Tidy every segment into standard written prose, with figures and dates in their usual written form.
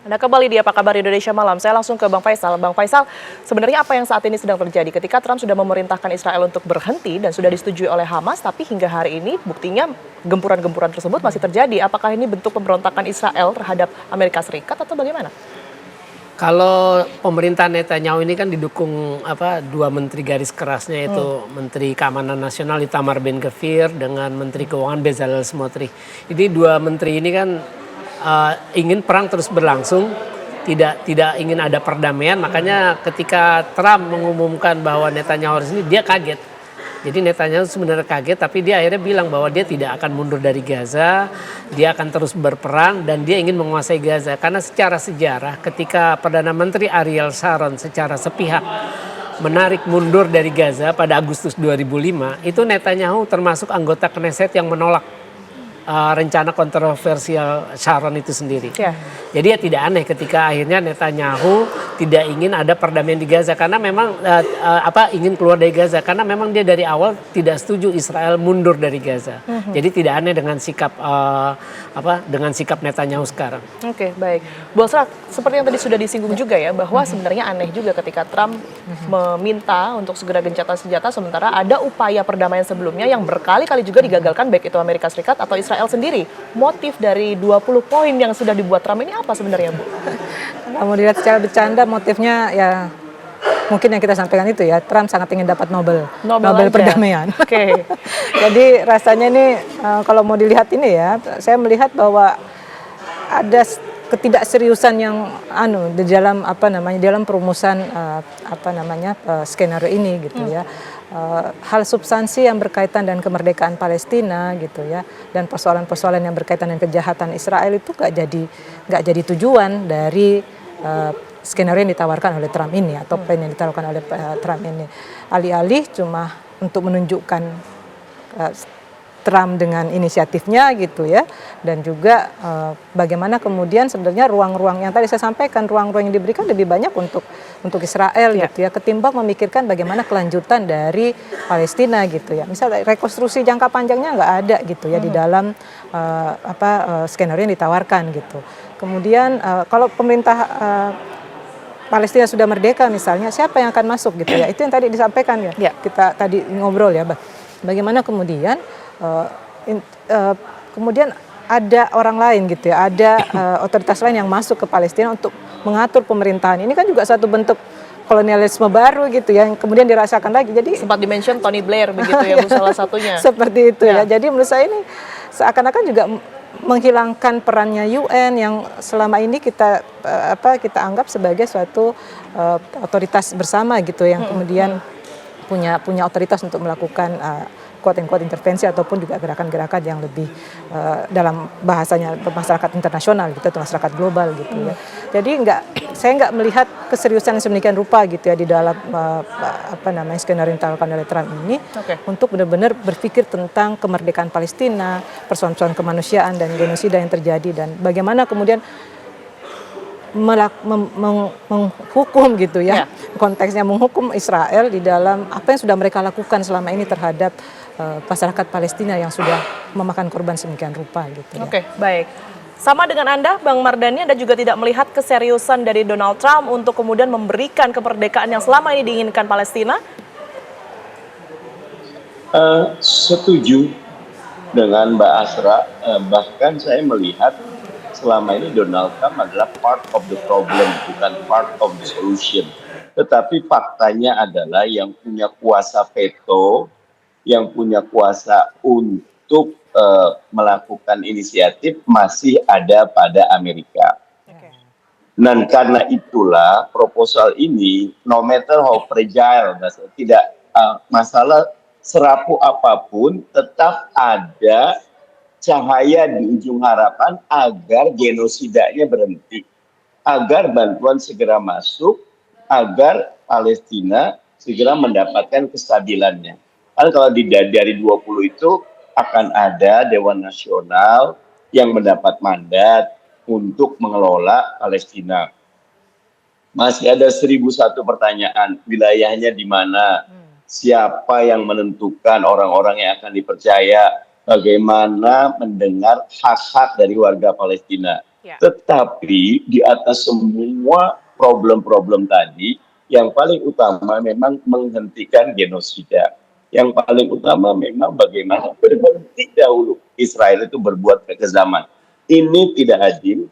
Anda kembali di Apa Kabar Indonesia Malam. Saya langsung ke Bang Faisal. Bang Faisal, sebenarnya apa yang saat ini sedang terjadi ketika Trump sudah memerintahkan Israel untuk berhenti dan sudah disetujui oleh Hamas, tapi hingga hari ini buktinya gempuran-gempuran tersebut masih terjadi. Apakah ini bentuk pemberontakan Israel terhadap Amerika Serikat atau bagaimana? Kalau pemerintahan Netanyahu ini kan didukung dua menteri garis kerasnya, yaitu Menteri Keamanan Nasional Itamar Ben-Gvir dengan Menteri Keuangan Bezalel Smotrich. Jadi dua menteri ini kan ingin perang terus berlangsung, tidak ingin ada perdamaian. Makanya ketika Trump mengumumkan bahwa Netanyahu harus ini, dia kaget. Jadi Netanyahu sebenarnya kaget, tapi dia akhirnya bilang bahwa dia tidak akan mundur dari Gaza, dia akan terus berperang dan dia ingin menguasai Gaza. Karena secara sejarah ketika Perdana Menteri Ariel Sharon secara sepihak menarik mundur dari Gaza pada Agustus 2005, itu Netanyahu termasuk anggota Knesset yang menolak rencana kontroversial Sharon itu sendiri. Ya. Jadi ya tidak aneh ketika akhirnya Netanyahu tidak ingin ada perdamaian di Gaza karena memang ingin keluar dari Gaza karena memang dia dari awal tidak setuju Israel mundur dari Gaza. Jadi tidak aneh dengan sikap Netanyahu sekarang. Oke, baik. Bu Osra, seperti yang tadi sudah disinggung juga ya, bahwa sebenarnya aneh juga ketika Trump meminta untuk segera gencatan senjata, sementara ada upaya perdamaian sebelumnya yang berkali-kali juga digagalkan, baik itu Amerika Serikat atau Israel sendiri. Motif dari 20 poin yang sudah dibuat Trump ini apa sebenarnya, Bu? Kalau mau dilihat secara bercanda, motifnya ya mungkin yang kita sampaikan itu ya, Trump sangat ingin dapat Nobel perdamaian. Oke. Jadi rasanya ini kalau mau dilihat ini ya, saya melihat bahwa ada ketidakseriusan yang di dalam dalam perumusan skenario ini gitu ya. Hal substansi yang berkaitan dengan kemerdekaan Palestina gitu ya, dan persoalan-persoalan yang berkaitan dengan kejahatan Israel itu nggak jadi tujuan dari skenario yang ditawarkan oleh Trump ini atau plan yang ditawarkan oleh Trump ini. Alih-alih cuma untuk menunjukkan Trump dengan inisiatifnya gitu ya, dan juga bagaimana kemudian sebenarnya ruang-ruang yang tadi saya sampaikan, ruang-ruang yang diberikan lebih banyak untuk Israel gitu ya, ketimbang memikirkan bagaimana kelanjutan dari Palestina gitu ya. Misalnya rekonstruksi jangka panjangnya nggak ada gitu ya di dalam skenario yang ditawarkan gitu. Kemudian kalau pemerintah Palestina sudah merdeka misalnya, siapa yang akan masuk gitu ya? Itu yang tadi disampaikan ya. Kita tadi ngobrol ya, bagaimana kemudian kemudian ada orang lain gitu ya, ada otoritas lain yang masuk ke Palestina untuk mengatur pemerintahan. Ini kan juga satu bentuk kolonialisme baru gitu ya, yang kemudian dirasakan lagi. Jadi sempat dimention Tony Blair begitu ya, Bu, salah satunya. Seperti itu ya. Jadi menurut saya ini seakan-akan juga menghilangkan perannya UN yang selama ini kita anggap sebagai suatu otoritas bersama gitu, yang kemudian punya otoritas untuk melakukan quote-unquote intervensi ataupun juga gerakan-gerakan yang lebih dalam bahasanya masyarakat internasional gitu, atau masyarakat global gitu ya. Jadi saya nggak melihat keseriusan yang sedemikian rupa gitu ya di dalam skenario yang ditawarkan oleh Trump ini untuk benar-benar berpikir tentang kemerdekaan Palestina, persoalan-persoalan kemanusiaan dan genosida yang terjadi, dan bagaimana kemudian menghukum gitu ya, konteksnya menghukum Israel di dalam apa yang sudah mereka lakukan selama ini terhadap masyarakat Palestina yang sudah memakan korban sedemikian rupa gitu ya. Oke, baik. Sama dengan Anda, Bang Mardhani, Anda juga tidak melihat keseriusan dari Donald Trump untuk kemudian memberikan kemerdekaan yang selama ini diinginkan Palestina? Setuju dengan Mbak Asra, bahkan saya melihat selama ini Donald Trump adalah part of the problem, bukan part of the solution. Tetapi faktanya adalah yang punya kuasa veto, yang punya kuasa untuk melakukan inisiatif masih ada pada Amerika. Dan karena itulah proposal ini, no matter how fragile, tidak masalah serapuh apapun, tetap ada cahaya di ujung harapan agar genosidanya berhenti, agar bantuan segera masuk, agar Palestina segera mendapatkan kestabilannya. Kan kalau dari 20 itu akan ada Dewan Nasional yang mendapat mandat untuk mengelola Palestina. Masih ada 1001 pertanyaan, wilayahnya di mana, siapa yang menentukan orang-orang yang akan dipercaya, bagaimana mendengar hak-hak dari warga Palestina. Ya. Tetapi di atas semua problem-problem tadi, yang paling utama memang menghentikan genosida. Yang paling utama memang bagaimana berhenti dahulu Israel itu berbuat kekejaman. Ini tidak adil,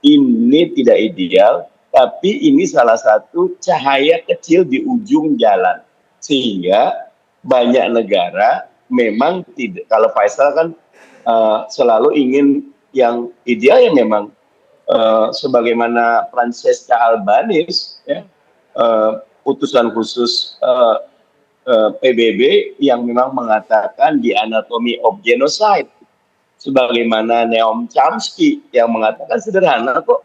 ini tidak ideal, tapi ini salah satu cahaya kecil di ujung jalan. Sehingga banyak negara memang tidak, kalau Faisal kan selalu ingin yang ideal ya memang sebagaimana Francesca Albanese, ya, utusan khusus PBB yang memang mengatakan di Anatomy of Genocide, sebagaimana Noam Chomsky yang mengatakan sederhana kok,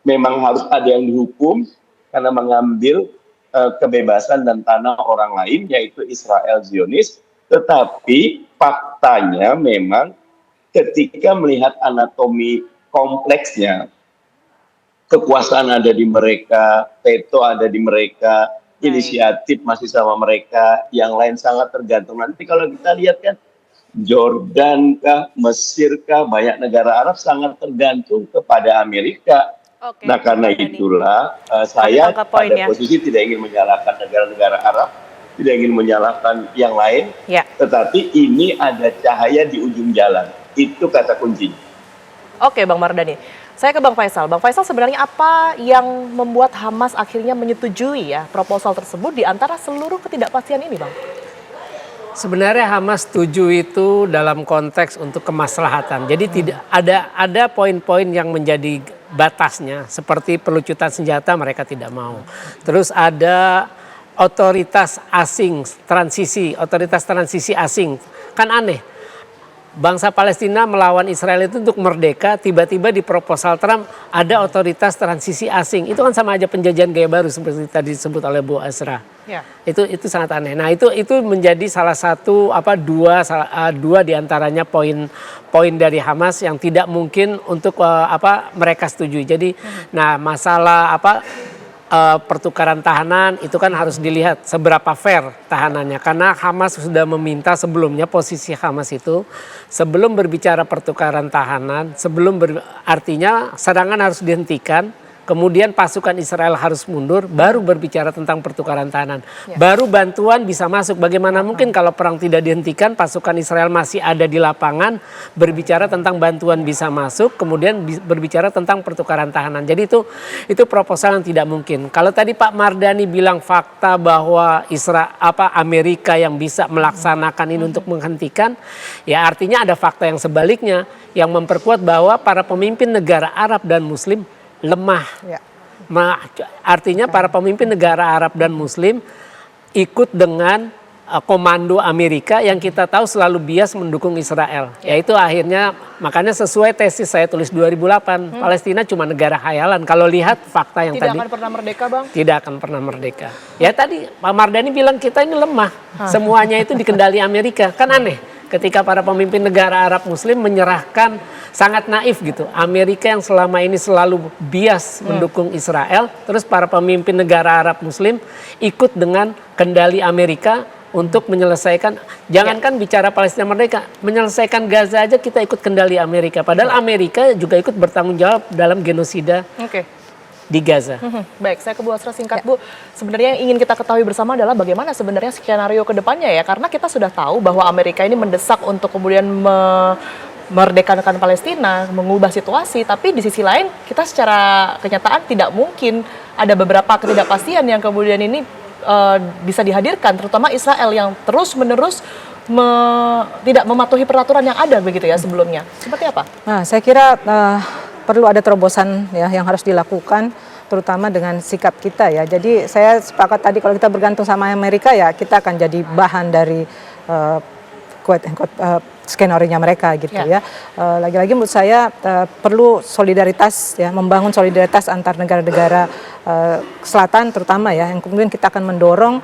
memang harus ada yang dihukum karena mengambil kebebasan dan tanah orang lain, yaitu Israel Zionis. Tetapi faktanya memang ketika melihat anatomi kompleksnya, kekuasaan ada di mereka, veto ada di mereka, inisiatif masih sama mereka, yang lain sangat tergantung. Nanti kalau kita lihat kan, Jordan kah, Mesir kah, banyak negara Arab sangat tergantung kepada Amerika. Oke, Nah karena itulah saya pada posisi tidak ingin menyalahkan negara-negara Arab, tidak ingin menyalahkan yang lain, tetapi ini ada cahaya di ujung jalan. Itu kata kuncinya. Oke Bang Mardhani, saya ke Bang Faisal. Bang Faisal, sebenarnya apa yang membuat Hamas akhirnya menyetujui ya proposal tersebut di antara seluruh ketidakpastian ini, Bang? Sebenarnya Hamas setuju itu dalam konteks untuk kemaslahatan. Jadi tidak ada poin-poin yang menjadi batasnya, seperti pelucutan senjata mereka tidak mau. Terus ada otoritas asing, otoritas transisi asing. Kan aneh. Bangsa Palestina melawan Israel itu untuk merdeka, tiba-tiba di proposal Trump ada otoritas transisi asing. Itu kan sama aja penjajahan gaya baru seperti tadi disebut oleh Bu Asra. Ya. Itu sangat aneh. Nah, itu menjadi salah satu dua diantaranya poin dari Hamas yang tidak mungkin untuk mereka setujui. Jadi nah masalah pertukaran tahanan itu kan harus dilihat seberapa fair tahanannya, karena Hamas sudah meminta sebelumnya, posisi Hamas itu sebelum berbicara pertukaran tahanan, artinya serangan harus dihentikan, kemudian pasukan Israel harus mundur, baru berbicara tentang pertukaran tahanan. Baru bantuan bisa masuk. Bagaimana mungkin kalau perang tidak dihentikan, pasukan Israel masih ada di lapangan, berbicara tentang bantuan bisa masuk, kemudian berbicara tentang pertukaran tahanan. Jadi itu proposal yang tidak mungkin. Kalau tadi Pak Mardhani bilang fakta bahwa Amerika yang bisa melaksanakan ini untuk menghentikan, ya artinya ada fakta yang sebaliknya yang memperkuat bahwa para pemimpin negara Arab dan Muslim lemah. Artinya para pemimpin negara Arab dan Muslim ikut dengan komando Amerika yang kita tahu selalu bias mendukung Israel. Yaitu akhirnya, makanya sesuai tesis saya tulis 2008, Palestina cuma negara khayalan. Kalau lihat fakta yang tidak tadi. Tidak akan pernah merdeka, Bang? Tidak akan pernah merdeka. Ya tadi Pak Mardhani bilang kita ini lemah. Semuanya itu dikendali Amerika. Kan aneh. Ketika para pemimpin negara Arab Muslim menyerahkan, sangat naif gitu. Amerika yang selama ini selalu bias mendukung Israel, terus para pemimpin negara Arab Muslim ikut dengan kendali Amerika untuk menyelesaikan, jangankan bicara Palestina merdeka, menyelesaikan Gaza aja kita ikut kendali Amerika. Padahal Amerika juga ikut bertanggung jawab dalam genosida. Di Gaza. Baik, saya ke Bu Asra singkat Bu. Sebenarnya yang ingin kita ketahui bersama adalah bagaimana sebenarnya skenario ke depannya ya. Karena kita sudah tahu bahwa Amerika ini mendesak untuk kemudian memerdekakan Palestina, mengubah situasi. Tapi di sisi lain kita secara kenyataan tidak mungkin, ada beberapa ketidakpastian yang kemudian ini bisa dihadirkan. Terutama Israel yang terus-menerus tidak mematuhi peraturan yang ada begitu ya sebelumnya. Seperti apa? Nah, saya kira perlu ada terobosan ya yang harus dilakukan, terutama dengan sikap kita ya. Jadi saya sepakat tadi kalau kita bergantung sama Amerika ya kita akan jadi bahan dari skenario-nya mereka gitu ya. Lagi-lagi menurut saya perlu solidaritas ya, membangun solidaritas antar negara-negara selatan terutama ya, yang kemudian kita akan mendorong.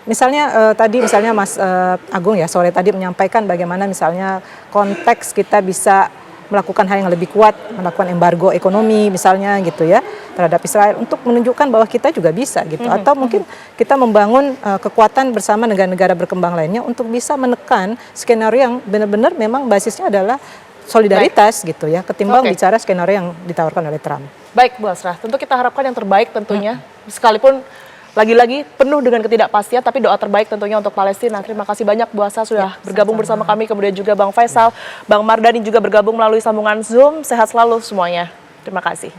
Misalnya tadi Mas Agung ya sore tadi menyampaikan bagaimana misalnya konteks kita bisa melakukan hal yang lebih kuat, melakukan embargo ekonomi misalnya gitu ya terhadap Israel untuk menunjukkan bahwa kita juga bisa gitu. Atau mungkin kita membangun kekuatan bersama negara-negara berkembang lainnya untuk bisa menekan skenario yang benar-benar memang basisnya adalah solidaritas gitu ya, ketimbang Oke. bicara skenario yang ditawarkan oleh Trump. Baik Bu Asra, tentu kita harapkan yang terbaik tentunya, sekalipun lagi-lagi penuh dengan ketidakpastian, tapi doa terbaik tentunya untuk Palestina. Terima kasih banyak Bu Asra sudah bergabung bersama kami, kemudian juga Bang Faisal, Bang Mardhani juga bergabung melalui sambungan Zoom. Sehat selalu semuanya. Terima kasih.